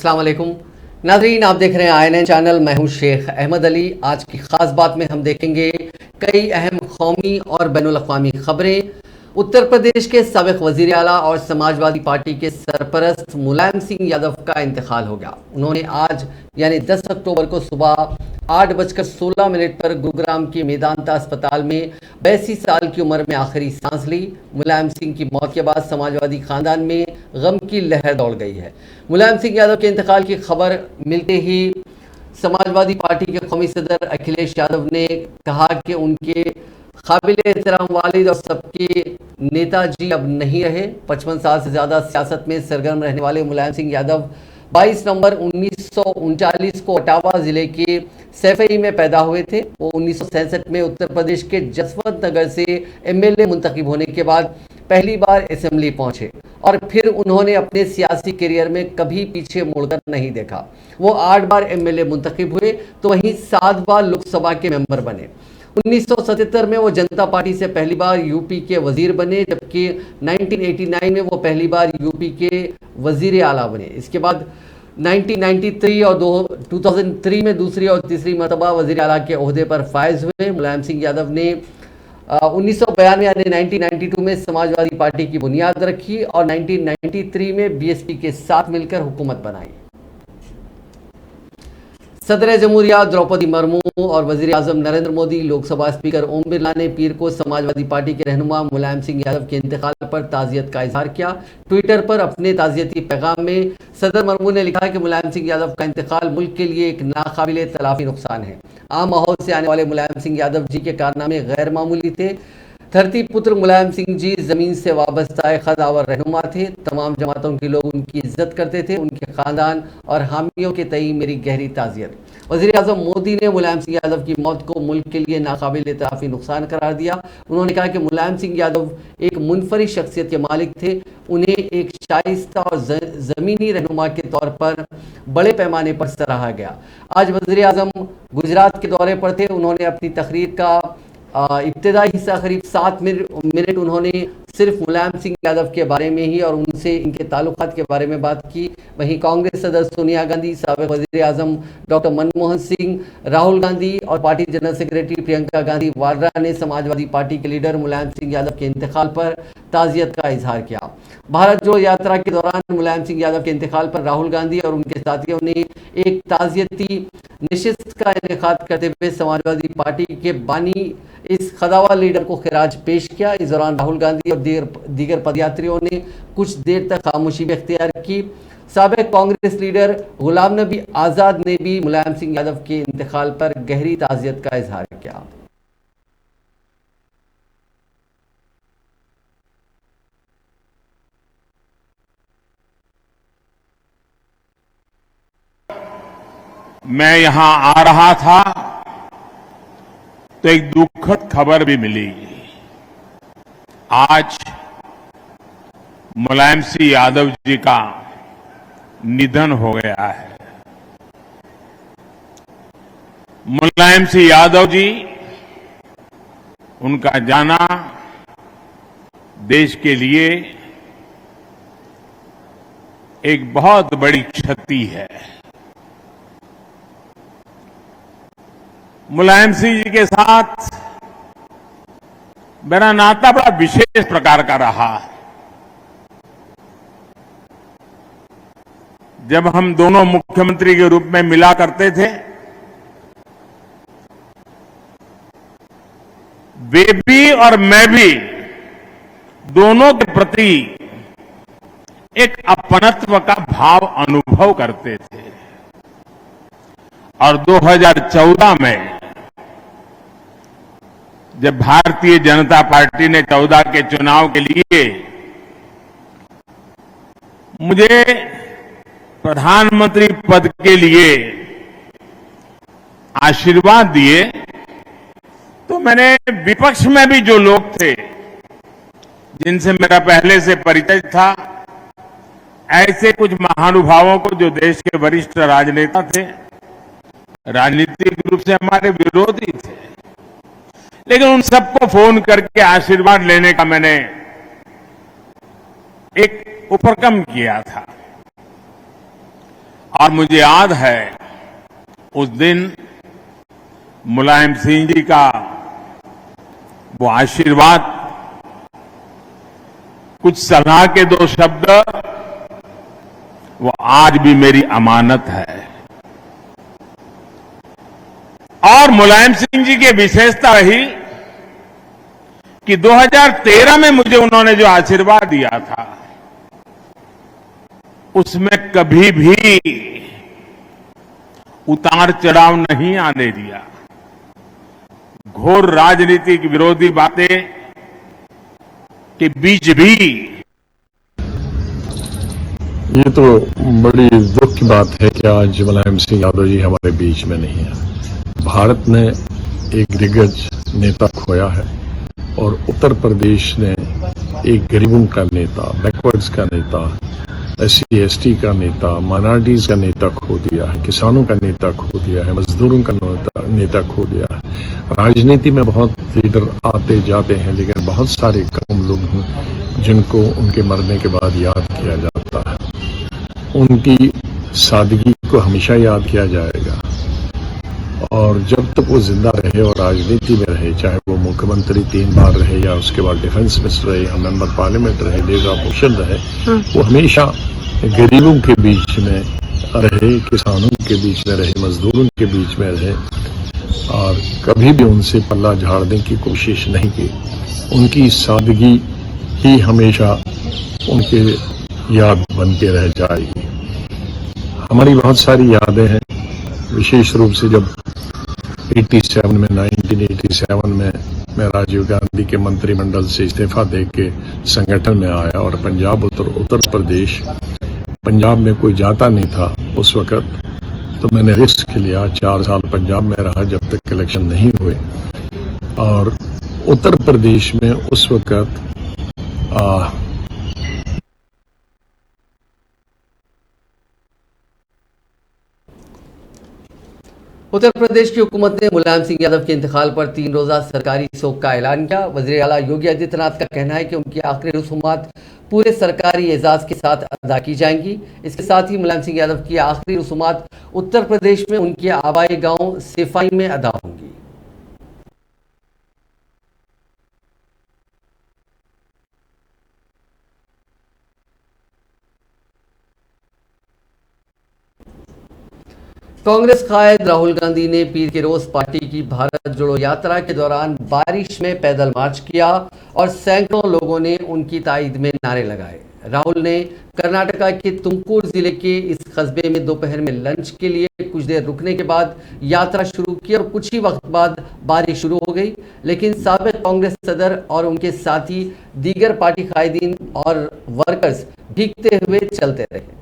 अस्सलाम वालेकुम नाज़रीन, आप देख रहे हैं INN चैनल। मैं हूं शेख अहमद अली। आज की ख़ास बात में हम देखेंगे कई अहम कौमी और बैनुल अक़वामी ख़बरें। उत्तर प्रदेश के साबिक़ वज़ीर आला और समाजवादी पार्टी के सरपरस्त मुलायम सिंह यादव का इंतकाल हो गया। उन्होंने आज यानी 10 अक्टूबर को सुबह 8:16 पर गुरुग्राम के मेदांता अस्पताल में 82 साल की उम्र में आखिरी सांस ली। मुलायम सिंह की मौत के बाद समाजवादी खानदान में गम की लहर दौड़ गई है। मुलायम सिंह यादव के इंतकाल की खबर मिलते ही समाजवादी पार्टी के कौमी सदर अखिलेश यादव ने कहा कि उनके काबिल एहतराम वालिद और सबके नेताजी अब नहीं रहे। 55 साल से ज़्यादा सियासत में सरगर्म रहने वाले मुलायम सिंह यादव 22 नवंबर 1939 को अटावा ज़िले के सैफई में पैदा हुए थे। वो 1967 में उत्तर प्रदेश के जसवंत नगर से MLA मुंतखब होने के बाद पहली बार असेंबली पहुंचे और फिर उन्होंने अपने सियासी करियर में कभी पीछे मुड़कर नहीं देखा। वो 8 बार MLA मुंतखब हुए तो वहीं 7 बार लोकसभा के मेंबर बने। 1977 में वो जनता पार्टी से पहली बार यूपी के वजीर बने, जबकि 1989 में वो पहली बार यूपी के वजीर आला बने। इसके बाद 1993 और 2003 में दूसरी और तीसरी मरतबा वजीर आला के ओहदे पर फायज हुए। मुलायम सिंह यादव ने 1992 यानी 1992 में समाजवादी पार्टी की बुनियाद रखी और 1993 में BSP के साथ मिलकर हुकूमत बनाई। सदर जमहूरिया द्रौपदी मुर्मू और वजीर आजम नरेंद्र मोदी, लोकसभा स्पीकर ओम बिरला ने पीर को समाजवादी पार्टी के रहनुमा मुलायम सिंह यादव के इंतकाल पर ताज़ियत का इजहार किया। ट्विटर पर अपने ताज़ियती पैगाम में सदर मुर्मू ने लिखा कि मुलायम सिंह यादव का इंतकाल मुल्क के लिए एक नाकाबिले तलाफी नुकसान है। आम माहौल से आने वाले मुलायम सिंह यादव जी के कारनामे गैर मामूली थे। धरती पुत्र मुलायम सिंह जी ज़मीन से वाबस्ता खदावर रहनुमा थे। तमाम जमातों के लोग उनकी इज्जत करते थे। उनके ख़ानदान और हामियों के तई मेरी गहरी ताज़ियत। वज़ीर आज़म मोदी ने मुलायम सिंह यादव की मौत को मुल्क के लिए नाकाबिल इतराफ़ी नुकसान करार दिया। उन्होंने कहा कि मुलायम सिंह यादव एक मुनफरिद शख्सियत के मालिक थे। उन्हें एक शाइस्ता और ज़मीनी रहनुमा के तौर पर बड़े पैमाने पर सराहा गया। आज वज़ीर आज़म गुजरात के दौरे पर थे। उन्होंने अपनी तकरीर का इब्तिदाई हिस्सा करीब 7 मिनट उन्होंने सिर्फ मुलायम सिंह यादव के बारे में ही और उनसे इनके ताल्लुकात के बारे में बात की। वहीं कांग्रेस सदर सोनिया गांधी, साबिक़ वज़ीर आज़म डॉक्टर मनमोहन सिंह, राहुल गांधी और party general secretary Priyanka Gandhi Vadra ने समाजवादी पार्टी के लीडर मुलायम सिंह यादव के इंतकाल पर ताज़ियत का इजहार किया। भारत जोड़ो यात्रा के दौरान मुलायम सिंह यादव के इंतकाल पर राहुल गांधी और उनके साथियों ने एक ताज़ियती नशिस्त का इनेकाद करते हुए समाजवादी पार्टी के बानी इस खदावर लीडर को खिराज पेश किया। इस दौरान राहुल गांधी और दीगर पदयात्रियों ने कुछ देर तक खामोशी भी इख्तियार की। साबिक़ कांग्रेस लीडर गुलाम नबी आज़ाद ने भी मुलायम सिंह यादव के इंतकाल पर गहरी ताज़ियत का इजहार किया। मैं यहां आ रहा था तो एक दुखद खबर भी मिली। आज मुलायम सिंह यादव जी का निधन हो गया है। मुलायम सिंह यादव जी, उनका जाना देश के लिए एक बहुत बड़ी क्षति है। मुलायम सिंह जी के साथ मेरा नाता बड़ा विशेष प्रकार का रहा। जब हम दोनों मुख्यमंत्री के रूप में मिला करते थे, वे भी और मैं भी दोनों के प्रति एक अपनत्व का भाव अनुभव करते थे। और 2014 में जब भारतीय जनता पार्टी ने 14 के चुनाव के लिए मुझे प्रधानमंत्री पद के लिए आशीर्वाद दिए, तो मैंने विपक्ष में भी जो लोग थे जिनसे मेरा पहले से परिचय था, ऐसे कुछ महानुभावों को जो देश के वरिष्ठ राजनेता थे, राजनीतिक रूप से हमारे विरोधी थे, लेकिन उन सबको फोन करके आशीर्वाद लेने का मैंने एक उपक्रम किया था। और मुझे याद है उस दिन मुलायम सिंह जी का वो आशीर्वाद, कुछ सलाह के 2 शब्द, वो आज भी मेरी अमानत है। और मुलायम सिंह जी की विशेषता रही कि 2013 में मुझे उन्होंने जो आशीर्वाद दिया था उसमें कभी भी उतार चढ़ाव नहीं आने दिया। घोर राजनीतिक विरोधी बातें के बीच भी ये तो बड़ी दुख की बात है कि आज मुलायम सिंह यादव जी हमारे बीच में नहीं है। भारत ने एक दिग्गज नेता खोया है और उत्तर प्रदेश ने एक गरीबों का नेता, बैकवर्ड्स का नेता, SC/ST का नेता, माइनॉरिटीज का नेता खो दिया है, किसानों का नेता खो दिया है, मजदूरों का नेता खो दिया है। राजनीति में बहुत लीडर आते जाते हैं, लेकिन बहुत सारे कम लोग हैं जिनको उनके मरने के बाद याद किया जाता है। उनकी सादगी को हमेशा याद किया जाएगा और जब तक वो जिंदा रहे और राजनीति में रहे, चाहे वो मुख्यमंत्री 3 बार रहे या उसके बाद डिफेंस मिनिस्टर रहे या मेंबर पार्लियामेंट रहे, लीडर ऑपोजिशन रहे, वो हमेशा गरीबों के बीच में रहे, किसानों के बीच में रहे, मजदूरों के बीच में रहे और कभी भी उनसे पल्ला झाड़ने की कोशिश नहीं की। उनकी सादगी ही हमेशा उनके याद बन के रह जाएगी। हमारी बहुत सारी यादें हैं, विशेष रूप से जब 1987 में मैं राजीव गांधी के मंत्रिमंडल से इस्तीफा दे के संगठन में आया और पंजाब उत्तर प्रदेश, पंजाब में कोई जाता नहीं था उस वक्त, तो मैंने रिस्क लिया। 4 साल पंजाब में रहा जब तक इलेक्शन नहीं हुए और उत्तर प्रदेश में उस वक्त उत्तर प्रदेश की हुकूमत ने मुलायम सिंह यादव के इंतकाल पर 3 रोजा सरकारी शोक का ऐलान किया। वज़ीर आला योगी आदित्यनाथ का कहना है कि उनकी आखिरी रसूमात पूरे सरकारी एजाज के साथ अदा की जाएंगी। इसके साथ ही मुलायम सिंह यादव की आखिरी रसूमात उत्तर प्रदेश में उनके आबाई गांव सिफाई में अदा होंगी। कांग्रेस कायद राहुल गांधी ने पीर के रोज पार्टी की भारत जोड़ो यात्रा के दौरान बारिश में पैदल मार्च किया और सैकड़ों लोगों ने उनकी ताईद में नारे लगाए। राहुल ने कर्नाटका के तुमकुर जिले के इस कस्बे में दोपहर में लंच के लिए कुछ देर रुकने के बाद यात्रा शुरू की और कुछ ही वक्त बाद बारिश शुरू हो गई, लेकिन साबिक कांग्रेस सदर और उनके साथी दीगर पार्टी कायदीन और वर्कर्स भीगते हुए चलते रहे।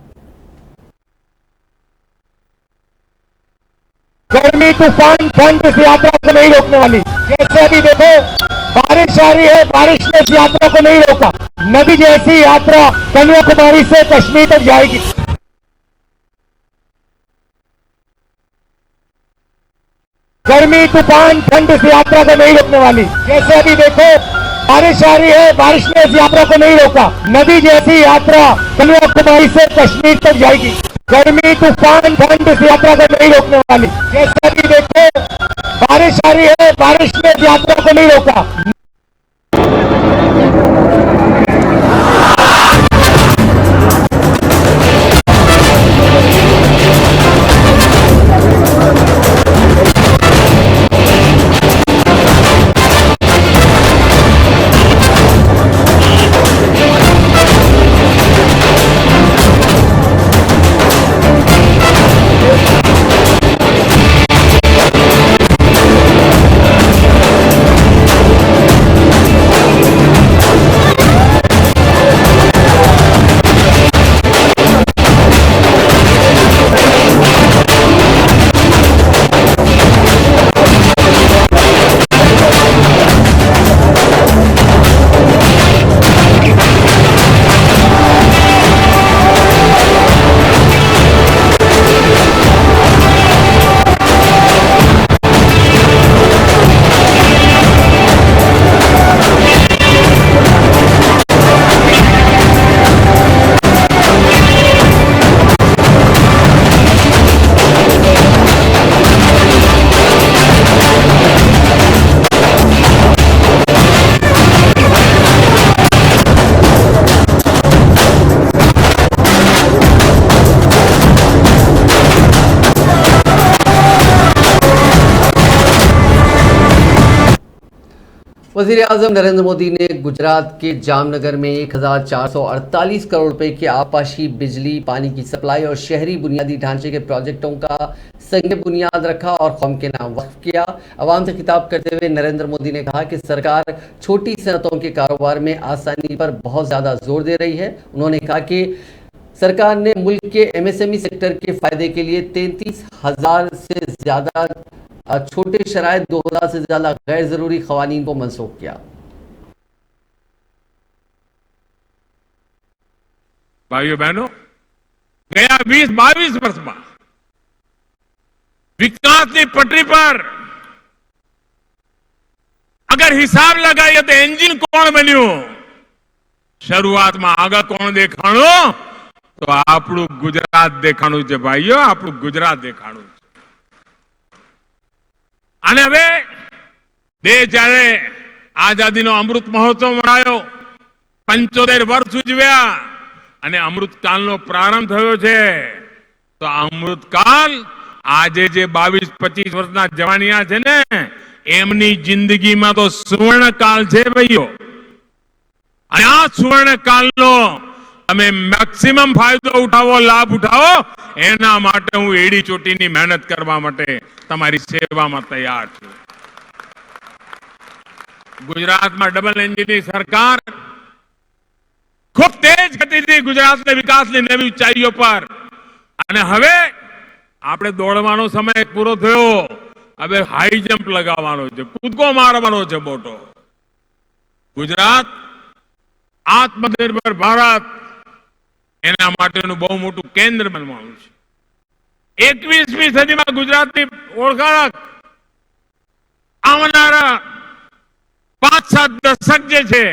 गर्मी तूफान ठंड इस यात्रा को नहीं रोकने वाली। जैसे अभी देखो बारिश आ रही है, बारिश ने इस यात्रा को नहीं रोका। नदी जैसी यात्रा कन्याकुमारी से कश्मीर तक जाएगी। गर्मी तूफान ठंड इस यात्रा को नहीं रोकने वाली। जैसे अभी देखो बारिश आ रही है, बारिश ने इस यात्रा को नहीं रोका। नदी जैसी यात्रा कन्याकुमारी से कश्मीर तक जाएगी। गर्मी तूफान ठंड इस यात्रा को नहीं रोकने वाली। जैसे अभी देखो बारिश आ रही है, बारिश ने इस यात्रा को नहीं रोका। वजीर आजम नरेंद्र मोदी ने गुजरात के जामनगर में 1448 करोड़ रुपए के आपाशी बिजली पानी की सप्लाई और शहरी बुनियादी ढांचे के प्रोजेक्टों का संग बुनियाद रखा और कौम के नाम वक्फ किया। आवाम से खिताब करते हुए नरेंद्र मोदी ने कहा कि सरकार छोटी सनतों के कारोबार में आसानी पर बहुत ज्यादा जोर दे रही है। उन्होंने कहा कि सरकार ने मुल्क के एमएसएमई सेक्टर के फायदे के लिए 33,000 से ज्यादा छोटे शराइत 2000 से ज्यादा गैर जरूरी खवानीन को मनसूख किया। भाइयों बहनों, गया 20-22 वर्ष में विकास की पटरी पर अगर हिसाब लगाइए तो एंजिन कौन बन्यू, शुरुआत में आगा कौन देखाणो, तो आपणु गुजरात देखाणु छे भाईओ, आपणु गुजरात देखाणु। અને હવે દેશ જ્યારે આઝાદીનો અમૃત મહોત્સવ મનાયો, 75 વર્ષ ઉજવ્યા અને અમૃતકાલનો પ્રારંભ થયો છે, તો અમૃતકાલ આજે જે 22-25 વર્ષના જવાનિયા છે ને, એમની જિંદગીમાં તો સુવર્ણકાલ છે ભાઈઓ। અને આ સુવર્ણકાલનો તમે મેક્સિમમ ફાયદો ઉઠાવો, લાભ ઉઠાવો, એના માટે હું એડી ચોટીની મહેનત કરવા માટે તમારી સેવામાં તૈયાર છું। ગુજરાતમાં ડબલ એન્જિનની સરકાર ખૂબ તેજ ગતિથી ગુજરાતને વિકાસની નવી ઊંચાઈઓ પર, અને હવે આપણે દોડવાનો સમય પૂરો થયો, હવે હાઈ જમ્પ લગાવવાનો છે, કૂદકો મારવાનો છે મોટો। ગુજરાત આત્મનિર્ભર ભારત એના માટેનું બહુ મોટું કેન્દ્ર બનવાનું છે। 21મી સદીમાં ગુજરાતની ઓળખાણ આવનારા 5-7 દશક જે છે,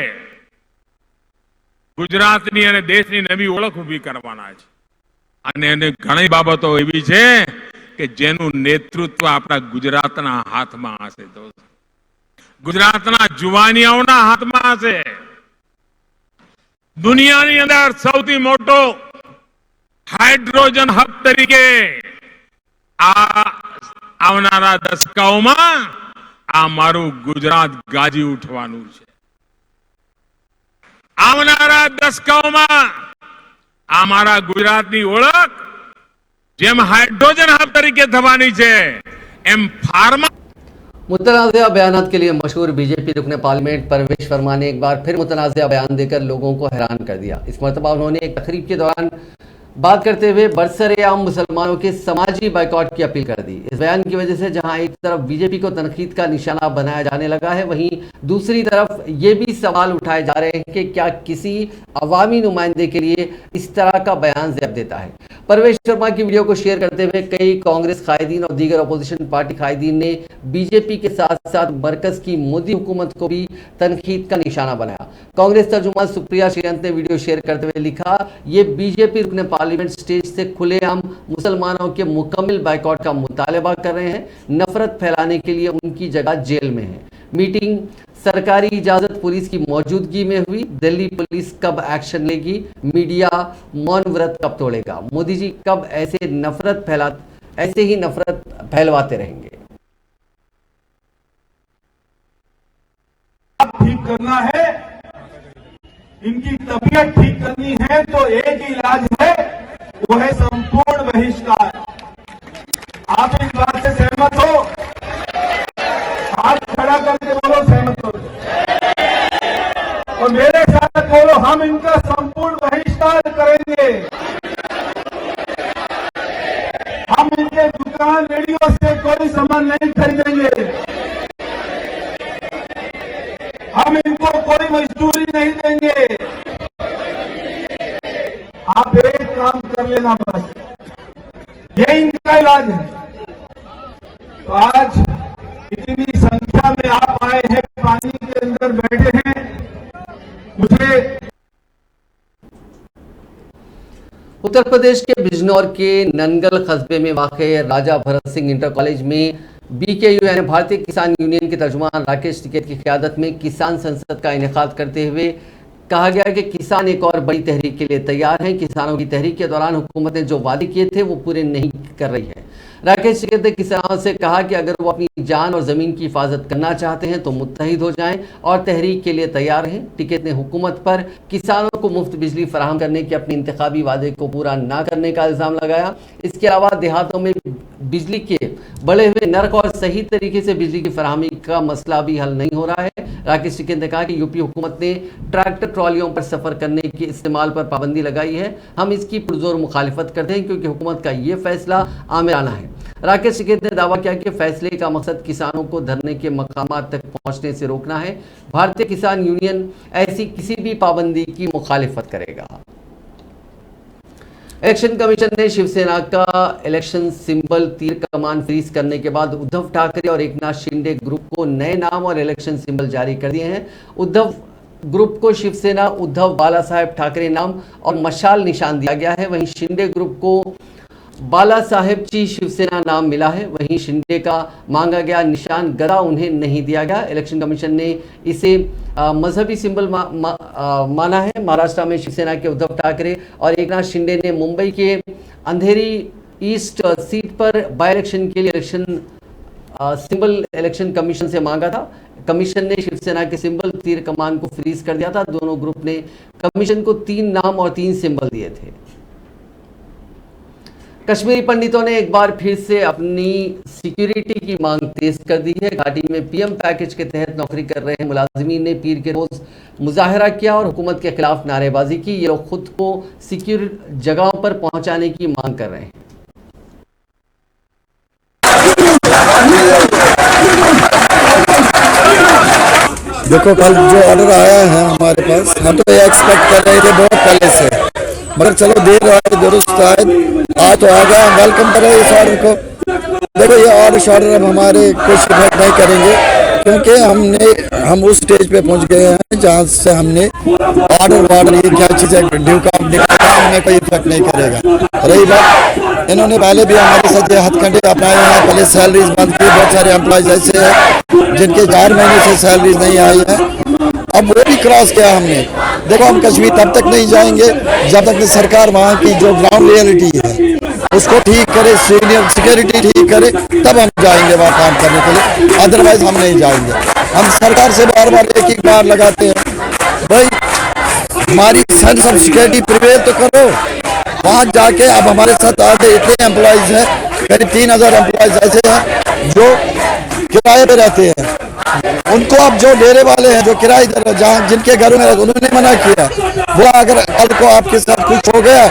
ગુજરાતની અને દેશની નવી ઓળખ ઊભી કરવાના છે। અને એને ઘણી બાબતો એવી છે કે જેનું નેતૃત્વ આપણા ગુજરાતના હાથમાં હશે, ગુજરાતના જુવાનિયાઓના હાથમાં હશે। દુનિયાની અંદર સૌથી મોટો હાઇડ્રોજન હબ તરીકે આવનારા દશકાઓમાં આ મારું ગુજરાત ગાજી ઉઠવાનું છે। આવનારા દશકાઓમાં આ મારા ગુજરાતની ઓળખ જેમ હાઇડ્રોજન હબ તરીકે થવાની છે, એમ फार्मा। मुतनाज़िया बयानात के लिए मशहूर बीजेपी रुकने पार्लियामेंट परवेश वर्मा ने एक बार फिर मुतनाज़िया बयान देकर लोगों को हैरान कर दिया। इस मरतबा उन्होंने एक तकरीब के दौरान बात करते हुए बरसरेआम मुसलमानों के समाजी बाइकॉट की अपील कर दी। इस बयान की वजह से जहां एक तरफ बीजेपी को तनकीद का निशाना बनाया जाने लगा है, वहीं दूसरी तरफ ये भी सवाल उठाए जा रहे हैं कि क्या किसी अवामी नुमाइंदे के लिए इस तरह का बयान ज़ेब देता है। परवेश वर्मा की वीडियो को शेयर करते हुए कई कांग्रेस कायदीन और दीगर अपोजिशन पार्टी कायदीन ने बीजेपी के साथ साथ मरकज की मोदी हुकूमत को भी तनकीद का निशाना बनाया। कांग्रेस तर्जुमान सुप्रिया श्रीकांत ने वीडियो शेयर करते हुए लिखा, ये बीजेपी रुकने पार्लियामेंट स्टेज से खुलेआम मुसलमानों के मुकम्मल बाइकॉट का मुतालबा कर रहे हैं। नफरत फैलाने के लिए उनकी जगह जेल में है। मीटिंग सरकारी इजाजत पुलिस की मौजूदगी में हुई। दिल्ली पुलिस कब एक्शन लेगी? मीडिया मौन व्रत कब तोड़ेगा? मोदी जी कब ऐसे ही नफरत फैलवाते रहेंगे? ठीक करना है, इनकी तबीयत ठीक करनी है, तो एक ही इलाज है, वो है संपूर्ण बहिष्कार। आप इस बात से सहमत हो? हाथ खड़ा करके बोलो सहमत हो, और मेरे साथ बोलो हम इनका संपूर्ण बहिष्कार करेंगे। हम इनके दुकान रेडियो से कोई सामान नहीं खरीदेंगे, हम इनको कोई मजदूरी नहीं देंगे। आप एक काम कर लेना बस, यही इनका इलाज है। तो आज इतनी संख्या में आप आए हैं, पानी के अंदर बैठे हैं, मुझे उत्तर प्रदेश के बिजनौर के ननगल कस्बे में वाक़ राजा भरत सिंह इंटर कॉलेज में BKU यानी भारतीय किसान यूनियन के तर्जुमान राकेश टिकैत की क़यादत में किसान संसद का इनेकाद करते हुए कहा गया कि किसान एक और बड़ी तहरीक के लिए तैयार हैं। किसानों की तहरीक के दौरान हुकूमत ने जो वादे किए थे वो पूरे नहीं कर रही है। राकेश टिकैत ने किसानों से कहा कि अगर वो अपनी जान और जमीन की हिफाजत करना चाहते हैं तो मुत्तहिद हो जाएं और तहरीक के लिए तैयार रहें। टिकैत ने हुकूमत पर किसानों को मुफ्त बिजली फराहम करने के अपने इंतखाबी वादे को पूरा न करने का इल्जाम लगाया। इसके अलावा देहातों में बिजली के बढ़े हुए नर्क और सही तरीके से बिजली की फराहमी का मसला भी हल नहीं हो रहा है। राकेश टिकैत ने कहा कि यूपी हुकूमत ने ट्रैक्टर ट्रॉलियों पर सफर करने के इस्तेमाल पर पाबंदी लगाई है। हम इसकी पुरजोर मुखालिफत करते हैं क्योंकि हुकूमत का ये फैसला आमिराना है। राकेश टिकैत ने दावा किया कि फैसले का मकसद किसानों को धरने के मकामात तक पहुंचने से रोकना है। भारतीय किसान यूनियन ऐसी किसी भी पाबंदी की मुखालिफत करेगा। इलेक्शन कमीशन ने शिवसेना का इलेक्शन सिंबल तीर कमान फ्रीज करने के बाद उद्धव ठाकरे और एकनाथ शिंदे ग्रुप को नए नाम और इलेक्शन सिंबल जारी कर दिए हैं। उद्धव ग्रुप को शिवसेना उद्धव बाला साहेब ठाकरे नाम और मशाल निशान दिया गया है। वहीं शिंदे ग्रुप को बाला साहेब जी शिवसेना नाम मिला है। वहीं शिंदे का मांगा गया निशान गदा उन्हें नहीं दिया गया। इलेक्शन कमीशन ने इसे मजहबी सिंबल माना है। महाराष्ट्र में शिवसेना के उद्धव ठाकरे और एकनाथ शिंदे ने मुंबई के अंधेरी ईस्ट सीट पर बाय इलेक्शन के लिए इलेक्शन सिंबल इलेक्शन कमीशन से मांगा था। कमीशन ने शिवसेना के सिंबल तीर कमान को फ्रीज कर दिया था। दोनों ग्रुप ने कमीशन को 3 नाम और 3 सिंबल दिए थे। कश्मीरी पंडितों ने एक बार फिर से अपनी सिक्योरिटी की मांग तेज कर दी है। घाटी में पीएम पैकेज के तहत नौकरी कर रहे मुलाजिमीन ने पीर के रोज मुजाहरा किया और हुकूमत के खिलाफ नारेबाजी की। ये लोग खुद को सिक्योर जगहों पर पहुंचाने की मांग कर रहे हैं। देखो, कल जो ऑर्डर आया है हमारे पास, हम तो ये एक्सपेक्ट कर रहे थे बहुत पहले से, मगर चलो देर आए दुरुस्त आए, आज तो आ गया। हम वेलकम कर रहे हैं इस ऑर्डर को। देखो, ये ऑर्डर अब हमारे कोई शिकायत नहीं करेंगे क्योंकि हम उस स्टेज पे पहुंच गए हैं जहां से हमने ऑर्डर ये क्या चीज़ है ड्यू का निकाला, हमें कोई इफेक्ट नहीं करेगा। रही बात, इन्होंने पहले भी हमारे साथ ये हथकंडे अपनाए हैं। पहले सैलरीज बंद की, बहुत सारे एम्प्लॉयज ऐसे हैं जिनके 4 महीने से सैलरीज नहीं आई है। अब वो भी क्रॉस किया हमने। देखो, हम कश्मीर तब तक नहीं जाएंगे जब तक सरकार वहाँ की जो ग्राउंड रियलिटी है उसको ठीक करे, सिक्योरिटी ठीक करे, तब हम जाएंगे वहाँ काम करने के लिए। अदरवाइज हम नहीं जाएंगे। हम सरकार से बार बार एक बार लगाते हैं, भाई हमारी सेंस ऑफ सिक्योरिटी प्रिवेल तो करो। वहाँ जाके अब हमारे साथ आगे इतने एम्प्लॉयज हैं, करीब 3000 एम्प्लॉयज ऐसे हैं जो किराए पे रहते हैं। उनको अब जो डेरे वाले हैं, जो किराएदार जहाँ जिनके घरों में उन्होंने मना किया, वो अगर कल को आपके साथ कुछ हो गया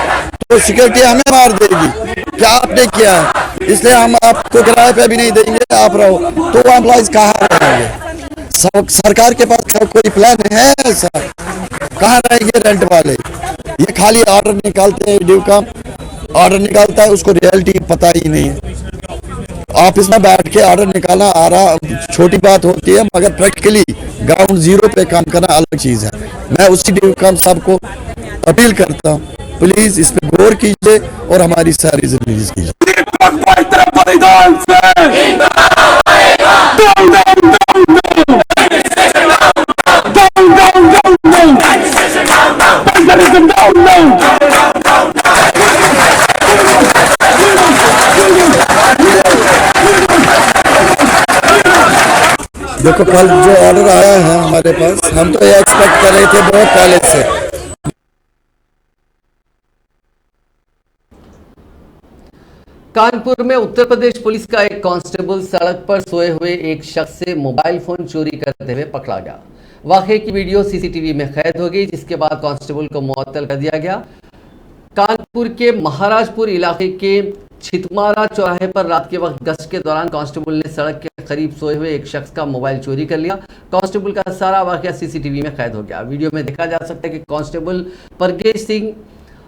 तो सिक्योरिटी हमें मार देगी। क्या आपने किया है, इसलिए हम आपको किराए पे भी नहीं देंगे, आप रहो। तो वो एम्प्लॉयज कहाँ रहेंगे? सरकार के पास कोई प्लान है ऐसा? कहाँ रहेंगे रेंट वाले? ये खाली ऑर्डर निकालते हैं, ड्यू का ऑर्डर निकालता है, उसको रियलिटी पता ही नहीं है। ऑफिस में बैठ के ऑर्डर निकालना आ रहा छोटी बात होती है, मगर प्रैक्टिकली ग्राउंड जीरो पे काम करना अलग चीज है। मैं उसी ड्यू काम सबको अपील करता हूँ, प्लीज इस पे गौर कीजिए और हमारी सारी रिलीज कीजिए। देखो, कल जो ऑर्डर आया है हमारे पास, हम तो ये एक्सपेक्ट कर रहे थे बहुत पहले से। कानपुर में उत्तर प्रदेश पुलिस का एक कांस्टेबल सड़क पर सोए हुए एक शख्स से मोबाइल फोन चोरी करते हुए पकड़ा गया। वाकये की वीडियो सीसीटीवी में कैद हो गई, जिसके बाद कांस्टेबल को मुअत्तल कर दिया गया। कानपुर के महाराजपुर इलाके के छितमारा चौराहे पर रात के वक्त गश्त के दौरान कांस्टेबल ने सड़क के करीब सोए हुए एक शख्स का मोबाइल चोरी कर लिया। कांस्टेबल का सारा वाकया सीसीटीवी में कैद हो गया। वीडियो में देखा जा सकता है कि कांस्टेबल परगेश सिंह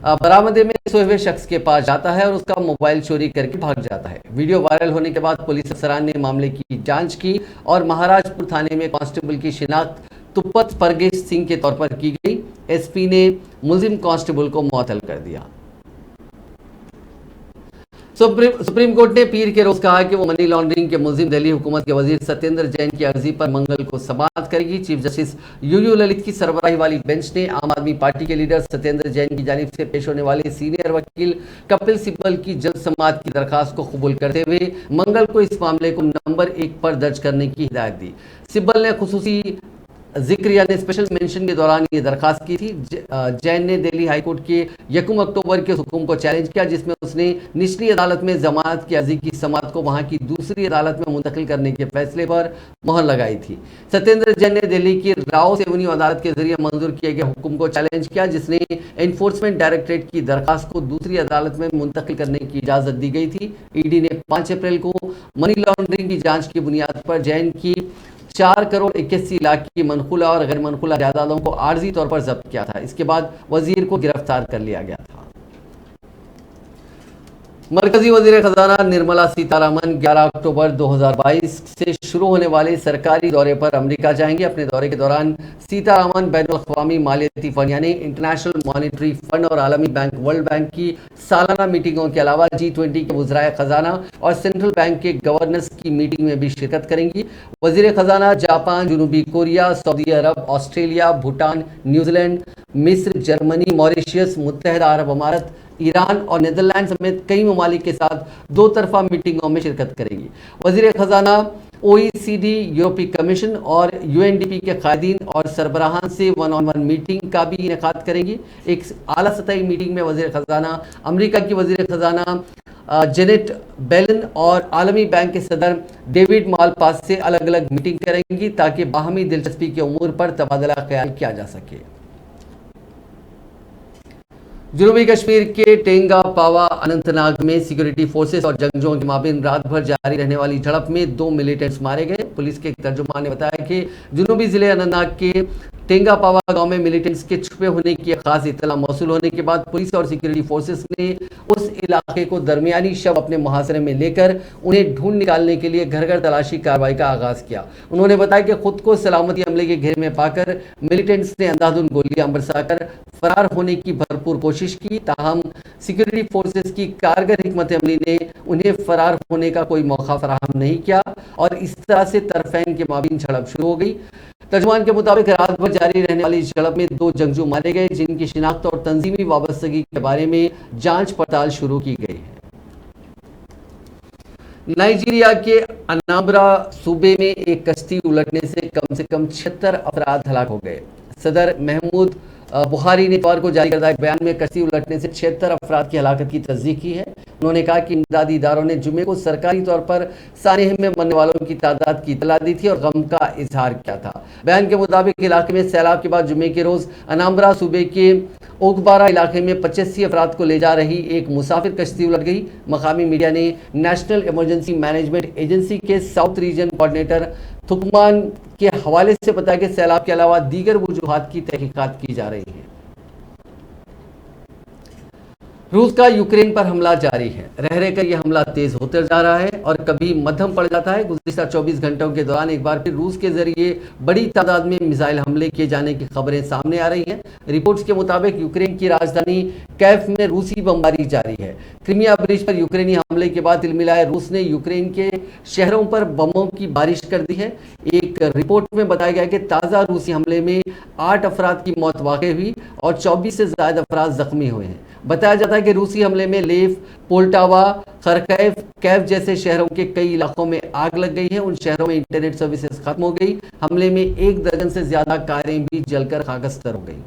बरामदे में सोए हुए शख्स के पास जाता है और उसका मोबाइल चोरी करके भाग जाता है। वीडियो वायरल होने के बाद पुलिस अफसरान ने मामले की जांच की और महाराजपुर थाने में कांस्टेबल की शिनाख्त तुप्पत परगेश सिंह के तौर पर की गई। एसपी ने मुलजिम कांस्टेबल को मुअत्तल कर दिया। सुप्रीम कोर्ट ने पीर के रोज कहा कि वो मनी लॉन्ड्रिंग के मुलजिम दिल्ली हुकूमत के वजीर सत्येंद्र जैन की अर्जी पर मंगल को समाअत करेगी। चीफ जस्टिस यूयू ललित की सरबराही वाली बेंच ने आम आदमी पार्टी के लीडर सत्येंद्र जैन की जानिब से पेश होने वाले सीनियर वकील कपिल सिब्बल की जल्द समाअत की दरखास्त को कबूल करते हुए मंगल को इस मामले को नंबर 1 पर दर्ज करने की हिदायत दी। सिब्बल ने खुसूसी जिक्र यानी स्पेशल मेंशन के दौरान ये दरखास्त की थी। जैन ने दिल्ली हाईकोर्ट के 1 अक्टूबर के हुक्म को चैलेंज किया जिसमें उसने निचली अदालत में जमानत की अर्जी की समाअत को वहां की दूसरी अदालत में मुंतकिल करने के फैसले पर मोहर लगाई थी। सत्येंद्र जैन ने दिल्ली की राउस एवेन्यू अदालत के जरिए मंजूर किए गए हुक्म को चैलेंज किया जिसने एनफोर्समेंट डायरेक्टरेट की दरखास्त को दूसरी अदालत में मुंतकिल करने की इजाजत दी गई थी। ईडी ने 5 अप्रैल को मनी लॉन्ड्रिंग की जांच की बुनियाद पर जैन की 4 करोड़ 81 लाख की मनखुला और गैर मनखुला जायदादों को आर्जी तौर पर जब्त किया था। इसके बाद वजीर को गिरफ्तार कर लिया गया था। मरकजी वजीर खजाना निर्मला सीतारमन 11 अक्टूबर 2022 से शुरू होने वाले सरकारी दौरे पर अमेरिका जाएंगे। अपने दौरे के दौरान सीतारमन बैनुल-अक़वामी मालियाती फंड यानी इंटरनेशनल मॉनेटरी फंड और आलमी बैंक वर्ल्ड बैंक की सालाना मीटिंगों के अलावा G20 के वज़राए खजाना और सेंट्रल बैंक के गवर्नर्स की मीटिंग में भी शिरकत करेंगी। वजीर खजाना जापान, जनूबी कोरिया, सऊदी अरब, ऑस्ट्रेलिया, भूटान, न्यूजीलैंड, मिस्र, जर्मनी, मॉरिशस, मुत्तहिदा अरब अमारात, ईरान और नीदरलैंड समेत कई ममालिक के साथ 2 तरफा मीटिंगों में शिरकत करेंगी। वजीर खजाना OECD, यूरोपीय कमीशन और UNDP के कायदीन और सरबराहान से 1-on-1 मीटिंग का भी इनेकाद करेंगी। एक आला सतही मीटिंग में वजीर खजाना अमेरिका की वजीर खजाना जेनेट बेलन और आलमी बैंक के सदर डेविड मालपास से अलग अलग मीटिंग करेंगी ताकि बाहमी दिलचस्पी के उमूर पर तबादला ख्याल किया जा सके। जनूबी कश्मीर के टेंगा पावा अनंतनाग में सिक्योरिटी फोर्सेस और जंगजुओं के माबीन रात भर जारी रहने वाली झड़प में 2 मिलिटेंट्स मारे गए। पुलिस के एक तर्जुमान ने बताया कि जनूबी जिले अनंतनाग के टेंगा पावा गांव में मिलिटेंट्स के छुपे होने की खास इत्तला मौसूल होने के बाद पुलिस और सिक्योरिटी फोर्सेस ने उस इलाके को दरमियानी शव अपने मुहासरे में लेकर उन्हें ढूंढ निकालने के लिए घर घर तलाशी कार्रवाई का आगाज किया। उन्होंने बताया कि खुद को सलामती अमले के घेरे में पाकर मिलिटेंट्स ने अंधाधुंध गोलियां बरसाकर फरार होने की भरपूर कोशिश की। ताहम सिक्योरिटी फोर्सेस की कारगर हिकमत अमली ने उन्हें फरार होने का कोई मौका फराहम नहीं किया और इस तरह से तरफैन के माबीन झड़प शुरू हो गई। तर्जुमान के मुताबिक रात भर जारी रहने वाली झड़प में 2 जंगजू मारे गए जिनकी शिनाख्त और तंजीमी वाबस्तगी के बारे में जांच पड़ताल शुरू की गई है। नाइजीरिया के अनाम्बरा सूबे में एक कश्ती उलटने से कम 76 अफराद हलाक हो गए। सदर महमूद बुखारी ने इतवार को जारी करदा एक बयान में कश्ती उलटने से 76 अफराद की हलाकत की तस्दीक की है। उन्होंने कहा कि इमदादी इदारों ने जुमे को सरकारी तौर पर सानेह में मरने वालों की तादाद की इतला दी थी और गम का इजहार किया था। बयान के मुताबिक इलाके में सैलाब के बाद जुमे के रोज अनाम्बरा सूबे के ओकबारा इलाके में 85 अफराद को ले जा रही एक मुसाफिर कश्ती उलट गई। मकामी मीडिया ने नेशनल इमरजेंसी मैनेजमेंट एजेंसी के साउथ रीजन कोऑर्डिनेटर थुकमान के हवाले से बताया कि सैलाब के अलावा दीगर वजूहात की तहकीकात की जा रही है। रूस का यूक्रेन पर हमला जारी है। रह रहकर यह हमला तेज होता जा रहा है और कभी मध्यम पड़ जाता है। गुज़िश्ता 24 घंटों के दौरान एक बार फिर रूस के जरिए बड़ी तादाद में मिसाइल हमले किए जाने की खबरें सामने आ रही हैं। रिपोर्ट्स के मुताबिक यूक्रेन की राजधानी कैफ में रूसी बमबारी जारी है। क्रीमिया ब्रिज पर यूक्रेनी हमले के बाद तिलमिलाए रूस ने यूक्रेन के शहरों पर बमों की बारिश कर दी है। एक रिपोर्ट में बताया गया कि ताज़ा रूसी हमले में 8 अफराद की मौत वाक़ई हुई और 24 से ज़्यादा अफराद जख्मी हुए हैं। बताया जाता है कि रूसी हमले में लेव, पोल्टावा, खरकैव, कैफ जैसे शहरों के कई इलाकों में आग लग गई है। उन शहरों में इंटरनेट सर्विसेज खत्म हो गई। हमले में 1 दर्जन से ज्यादा कारें भी जलकर खाकस्तर हो गई।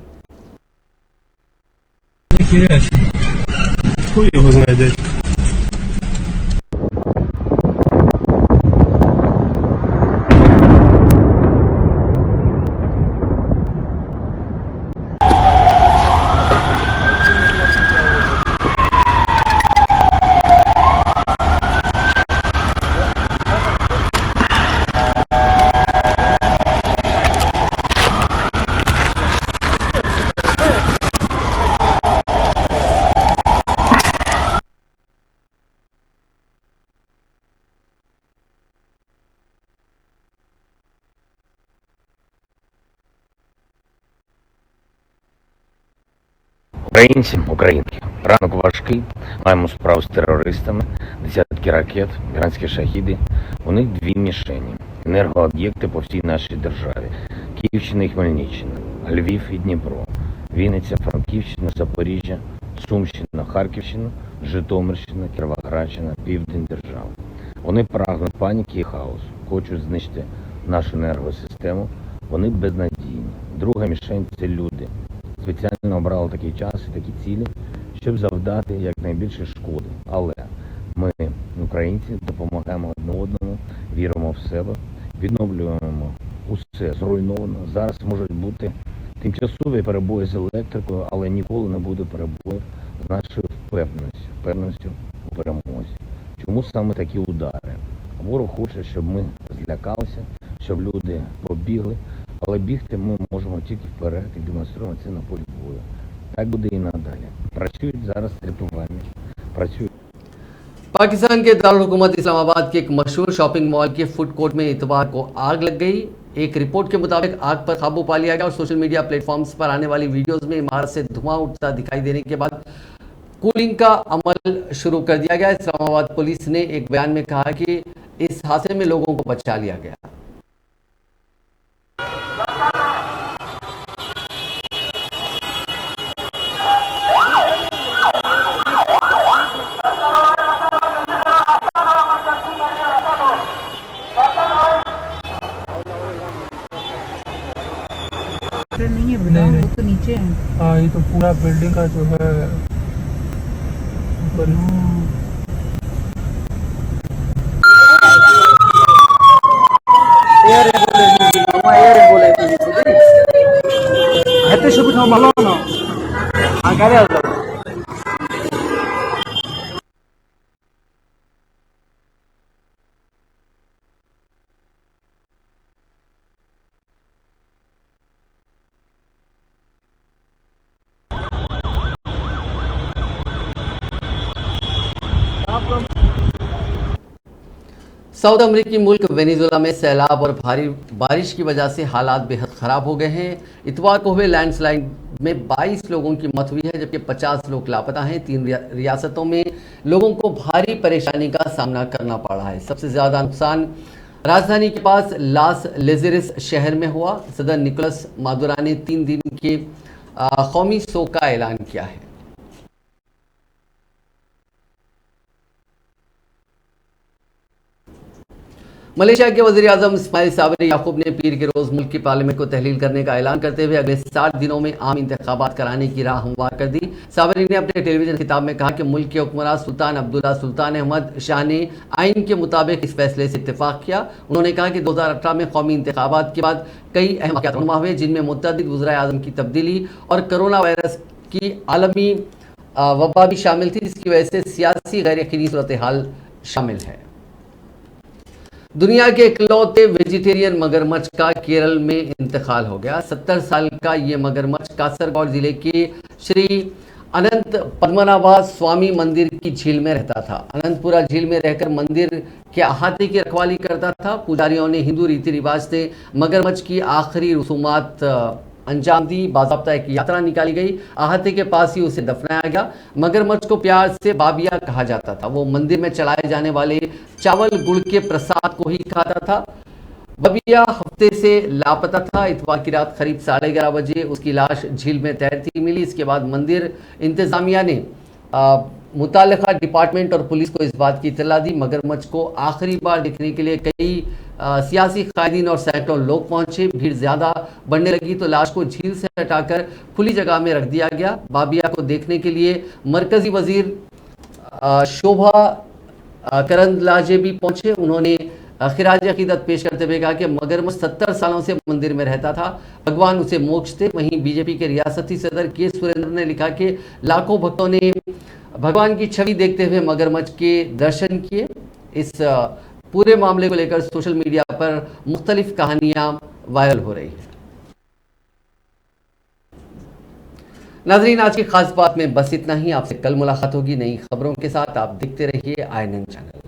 Українці, українки, Ранок важкий, маємо справу з терористами, десятки ракет, іранські шахіди. У них дві мішені – енергооб'єкти по всій нашій державі. Київщина і Хмельниччина, Львів і Дніпро, Вінниця, Франківщина, Запоріжжя, Сумщина, Харківщина, Житомирщина, Кіровоградщина, Південь держави. Вони прагнуть паніки і хаосу, хочуть знищити нашу енергосистему, вони безнадійні. Друга мішень – це люди. Спеціально обрали такий час і такі цілі, щоб завдати якнайбільше шкоди. Але ми, українці, допомагаємо одне одному, віримо в себе, відновлюємо усе зруйновано. Зараз можуть бути тимчасові перебої з електрикою, але ніколи не буде перебоїв з нашою впевненістю у перемозі. Чому саме такі удари? Ворог хоче, щоб ми злякалися, щоб люди побігли, але бігти ми можемо тільки вперед і демонструємо це на полі бою. Так буде і надалі. Працюють зараз рятувальники, працюють. पाकिस्तान के दारुल हुकूमत इस्लामाबाद के एक मशहूर शॉपिंग मॉल के फूड कोर्ट में इतवार को आग लग गई। एक रिपोर्ट के मुताबिक आग पर काबू पा लिया गया और सोशल मीडिया प्लेटफॉर्म्स पर आने वाली वीडियोस में इमारत से धुआं उठता दिखाई देने के बाद कूलिंग का अमल शुरू कर दिया गया। इस्लामाबाद पुलिस ने एक बयान में कहा कि इस हादसे में लोगों को बचा लिया गया। नहीं है बेटा, वो तो नीचे है। हाँ, ये तो पूरा बिल्डिंग का जो है ऊपर साउथ अमेरिकी मुल्क वेनेजुएला में सैलाब और भारी बारिश की वजह से हालात बेहद ख़राब हो गए हैं। इतवार को हुए लैंडस्लाइड में 22 लोगों की मौत हुई है, जबकि 50 लोग लापता हैं। 3 रियासतों में लोगों को भारी परेशानी का सामना करना पड़ रहा है। सबसे ज़्यादा नुकसान राजधानी के पास लास लेजेरिस शहर में हुआ। सदर निकोलस मादुरा ने 3 दिन के कौमी शोक का ऐलान किया है। मलेशिया के वज़ीर आज़म इस्माइल साबरी याकूब ने पीर के रोज़ मुल्क की पार्लियामेंट को तहलील करने का ऐलान करते हुए अगले 60 दिनों में आम इंतखाबात कराने की राह हमवार कर दी। साबरी ने अपने टेलीविजन खिताब में कहा कि मुल्क के हुक्मरान सुल्तान अब्दुल्ला सुल्तान अहमद शाह ने आइन के मुताबिक इस फैसले से इत्तेफाक किया। उन्होंने कहा कि 2018 में कौमी इंतखाबात के बाद कई अहम वाक़यात रहनुमा हुए, जिनमें मुतअद्दिद वज़ीर आज़म की तब्दीली और कोरोना वायरस की आलमी वबा भी शामिल थी, जिसकी वजह से सियासी गैर यकीनी सूरत हाल शामिल है। दुनिया के इकलौते वेजिटेरियन मगरमच्छ का केरल में इंतकाल हो गया। 70 साल का ये मगरमच्छ कासरगोड जिले के श्री अनंत पद्मनाभा स्वामी मंदिर की झील में रहता था। अनंतपुरा झील में रहकर मंदिर के अहाते की रखवाली करता था। पुजारियों ने हिंदू रीति रिवाज से मगरमच्छ की आखिरी रसूमात अंजाम दी। बाज़ाब्ता एक यात्रा निकाली गई, अहाते के पास ही उसे दफनाया गया। मगरमच्छ को प्यार से बाबिया कहा जाता था। वो मंदिर में चलाए जाने वाले चावल गुड़ के प्रसाद को ही खाता था। बाबिया हफ्ते से लापता था। इतवार की रात करीब 11:30 बजे उसकी लाश झील में तैरती मिली। इसके बाद मंदिर इंतजामिया ने मुताल्लिका डिपार्टमेंट और पुलिस को इस बात की इत्तला दी। मगरमच्छ को आखिरी बार देखने के लिए कई सियासी कायदीन और सैकड़ों लोग पहुंचे। भीड़ ज़्यादा बढ़ने लगी तो लाश को झील से हटाकर खुली जगह में रख दिया गया। बाबिया को देखने के लिए मरकजी वजीर शोभा करंदलाजे भी पहुंचे। उन्होंने खिराज अकीदत पेश करते हुए कहा कि मगरमच्छ 70 सालों से मंदिर में रहता था, भगवान उसे मोक्ष दे। वहीं बीजेपी के रियासती सदर के सुरेंद्र ने लिखा कि लाखों भक्तों ने भगवान की छवि देखते हुए मगरमच्छ के दर्शन किए। इस पूरे मामले को लेकर सोशल मीडिया पर मुख्तलिफ कहानियां वायरल हो रही हैं। नाज़रीन, आज की खास बात में बस इतना ही। आपसे कल मुलाकात होगी नई खबरों के साथ। आप देखते रहिए INN चैनल।